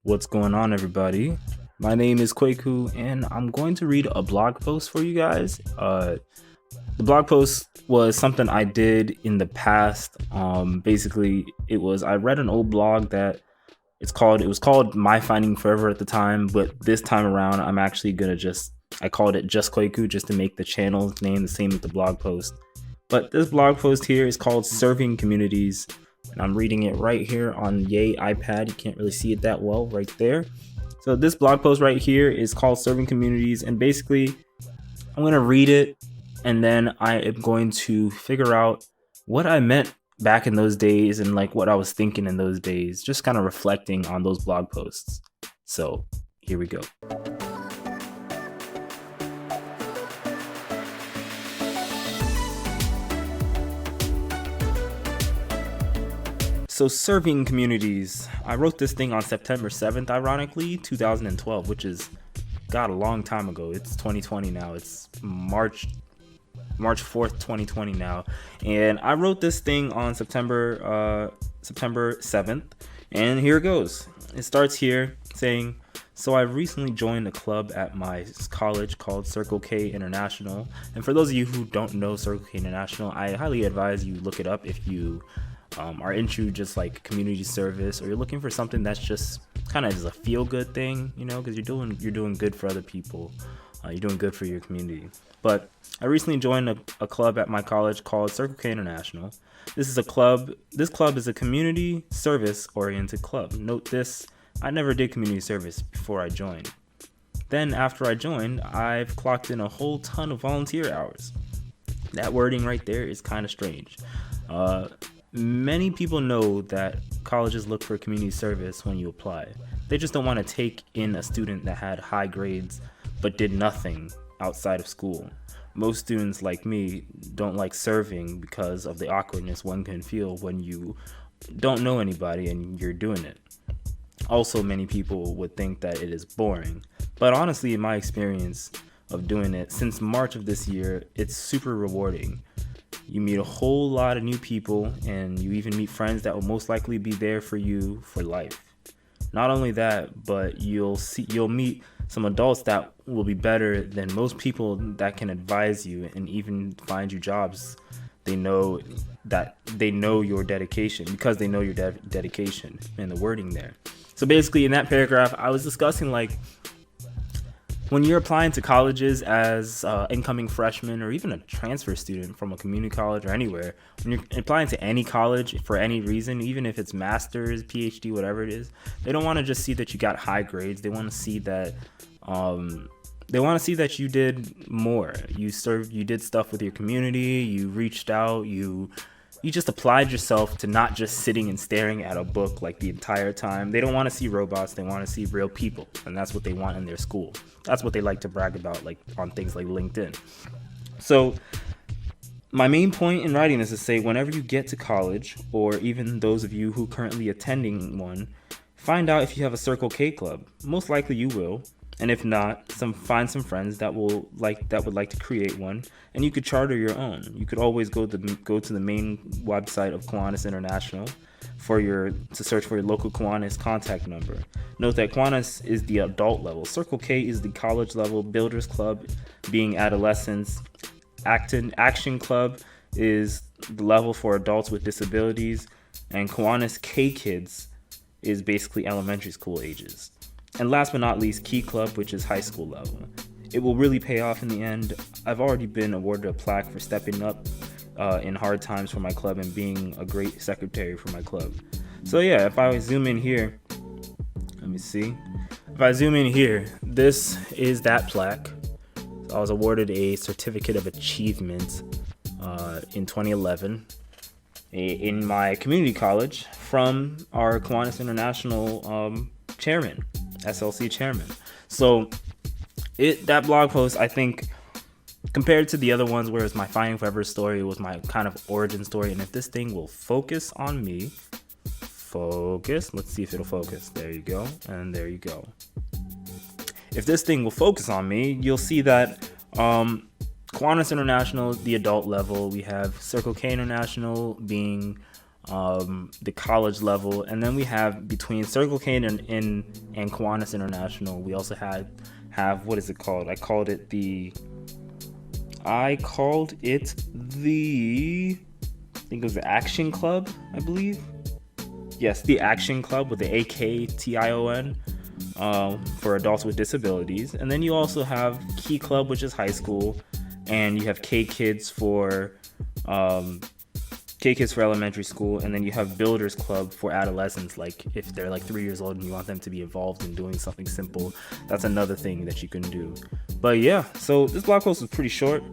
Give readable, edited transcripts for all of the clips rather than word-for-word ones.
What's going on, everybody? My name is Kweku, and I'm going to read a blog post for you guys. The blog post was something I did in the past. Basically, I read an old blog that it was called My Finding Forever at the time, but this time around, I'm actually gonna I called it just Kweku just to make the channel name the same as the blog post. But this blog post here is called Serving Communities, and I'm reading it right here on Yay iPad. You can't really see it that well right there. So this blog post right here is called Serving Communities, and basically I'm going to read it and then I am going to figure out what I meant back in those days and like what I was thinking in those days, just kind of reflecting on those blog posts. So here we go. So serving communities, I wrote this thing on September 7th, ironically, 2012, which is, God, a long time ago. It's 2020 now. It's March 4th, 2020 now. And I wrote this thing on September 7th, and here it goes. It starts here saying, so I recently joined a club at my college called Circle K International. And for those of you who don't know Circle K International, I highly advise you look it up if you are into just like community service, or you're looking for something that's just kind of just a feel good thing, because you're doing good for other people, you're doing good for your community. But I recently joined a club at my college called Circle K International. This club is a community service oriented club. Note this, I never did community service before I joined. Then after I joined, I've clocked in a whole ton of volunteer hours. That wording right there is kind of strange. Many people know that colleges look for community service when you apply. They just don't want to take in a student that had high grades but did nothing outside of school. Most students like me don't like serving because of the awkwardness one can feel when you don't know anybody and you're doing it. Also, many people would think that it is boring, but honestly, in my experience of doing it since March of this year, it's super rewarding. You meet a whole lot of new people, and you even meet friends that will most likely be there for you for life. Not only that, but you'll meet some adults that will be better than most people that can advise you and even find you jobs. They know your dedication because they know your dedication and the wording there. So basically in that paragraph, I was discussing like when you're applying to colleges as incoming freshman or even a transfer student from a community college or anywhere, when you're applying to any college for any reason, even if it's master's, PhD, whatever it is, they don't want to just see that you got high grades. They want to see that you did more. You did stuff with your community. You reached out. You just applied yourself to not just sitting and staring at a book like the entire time. They don't want to see robots. They want to see real people. And that's what they want in their school. That's what they like to brag about, like on things like LinkedIn. So my main point in writing this is to say, whenever you get to college, or even those of you who currently attending one, find out if you have a Circle K club. Most likely you will. And if not, find some friends that would like to create one, and you could charter your own. You could always go to the main website of Communites International to search for your local Communites contact number. Note that Communites is the adult level. Circle K is the college level. Builders Club being adolescents. Action Club is the level for adults with disabilities, and Communites K Kids is basically elementary school ages. And last but not least, Key Club, which is high school level. It will really pay off in the end. I've already been awarded a plaque for stepping up in hard times for my club and being a great secretary for my club. So yeah, if I zoom in here, let me see. If I zoom in here, this is that plaque. I was awarded a certificate of achievement in 2011 in my community college from our Communites International chairman. SLC chairman. So that blog post, I think, compared to the other ones where it's my Finding Forever story, it was my kind of origin story. And if this thing will focus on me, let's see if it'll focus. There you go. And there you go. If this thing will focus on me, you'll see that Communites International, the adult level, we have Circle K International being the college level, and then we have between Circle K and Kiwanis International, we also have what is it called? I called it the I think it was the Action Club, I believe. Yes, the Action Club with the AKTION, for adults with disabilities. And then you also have Key Club, which is high school, and you have K Kids for elementary school, and then you have Builders Club for adolescents. Like if they're like 3 years old and you want them to be involved in doing something simple, that's another thing that you can do. But yeah, so this blog post was pretty short.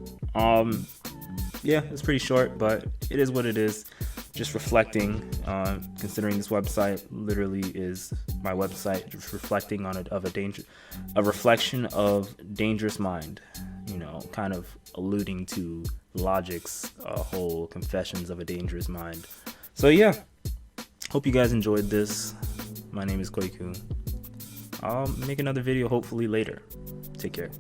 Yeah, it's pretty short, but it is what it is. Just reflecting, considering this website literally is my website, just reflecting on a reflection of Dangerous Mind, kind of alluding to Logic's whole Confessions of a Dangerous Mind. So yeah, hope you guys enjoyed this. My name is Kweku. I'll make another video hopefully later. Take care.